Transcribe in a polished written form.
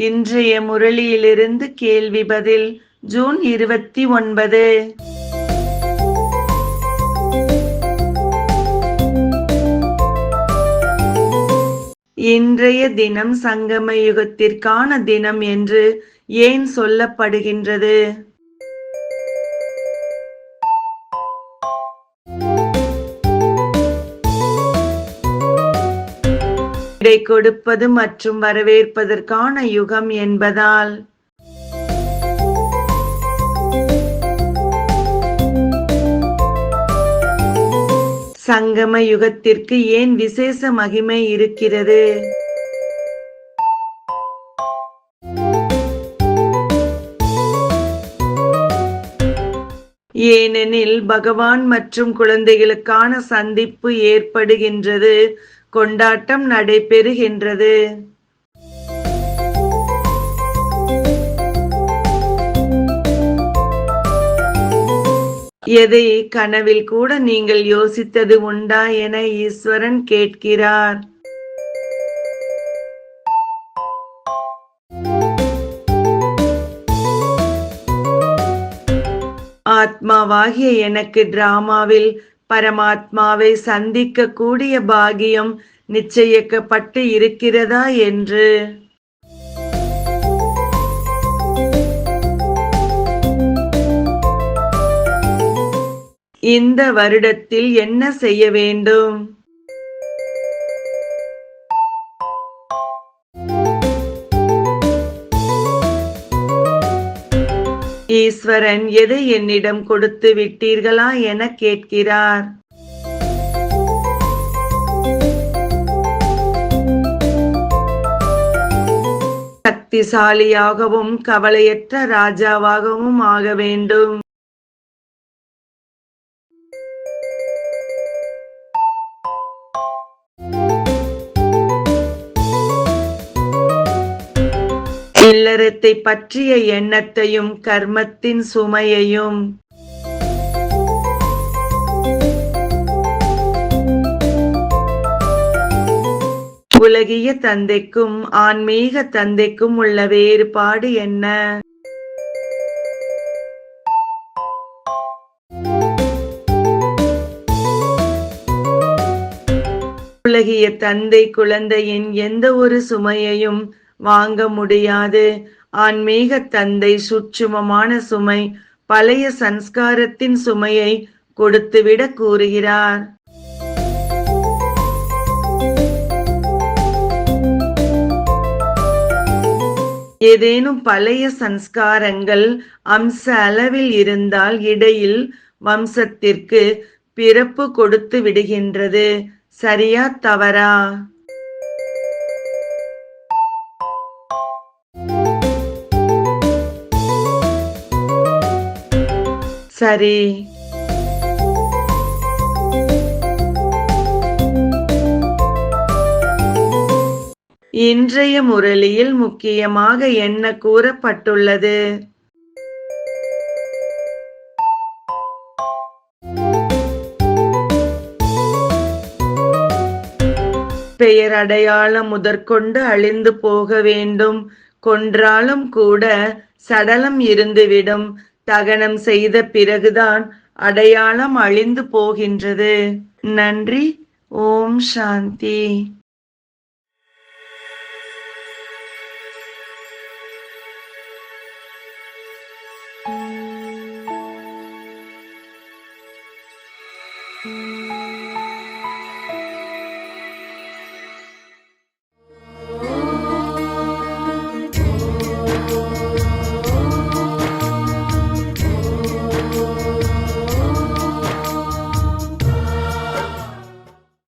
இன்றைய முரளியிலிருந்து கேள்வி பதில் ஜூன் 29. இன்றைய தினம் சங்கம யுகத்திற்கான தினம் என்று ஏன் சொல்லப்படுகின்றது? விடை கொடுப்பது மற்றும் வரவேற்பதற்கான யுகம் என்பதால். சங்கம யுகத்திற்கு ஏன் விசேஷ மகிமை இருக்கிறது? ஏனெனில் பகவான் மற்றும் குழந்தைகளுக்கான சந்திப்பு ஏற்படுகின்றது, கொண்டாட்டம் நடைபெறுகின்றது. எதை கனவில் கூட நீங்கள் யோசித்தது உண்டா என ஈஸ்வரன் கேட்கிறார். ஆத்மாவாகிய எனக்கு டிராமாவில் பரமாத்மாவை சந்திக்க கூடிய பாகியம் நிச்சயிக்கப்பட்டு இருக்கிறதா என்று. இந்த வருடத்தில் என்ன செய்ய வேண்டும்? ஈஸ்வரன் எதை என்னிடம் கொடுத்து விட்டீர்களா என கேட்கிறார். சக்திசாலியாகவும் கவலையற்ற ராஜாவாகவும் ஆக வேண்டும். இல்லறத்தை பற்றிய எண்ணத்தையும் கர்மத்தின் சுமையையும் உலகிய தந்தைக்கும் ஆன்மீக தந்தைக்கும் உள்ள வேறுபாடு என்ன? உலகிய தந்தை குழந்தையின் எந்த ஒரு சுமையையும் வாங்க முடியாது. ஆன்மீக தந்தை சூட்சுமமான சுமை, பழைய சன்ஸ்காரத்தின் சுமையை கொடுத்துவிட கூறுகிறார். ஏதேனும் பழைய சன்ஸ்காரங்கள் அம்ச அளவில் இருந்தால் இடையில் வம்சத்திற்கு பிறப்பு கொடுத்து விடுகின்றது. சரியா தவறா? சரி. இன்றைய முரளியில் முக்கியமாக என்ன கூறப்பட்டுள்ளது? பெயர் அடையாளம் முதற்கொண்டு அழிந்து போக வேண்டும். கொன்றாலும் கூட சடலம் இருந்துவிடும். தகனம் செய்த பிறகுதான் அடையாளம் அழிந்து போகின்றது. நன்றி. ஓம் சாந்தி.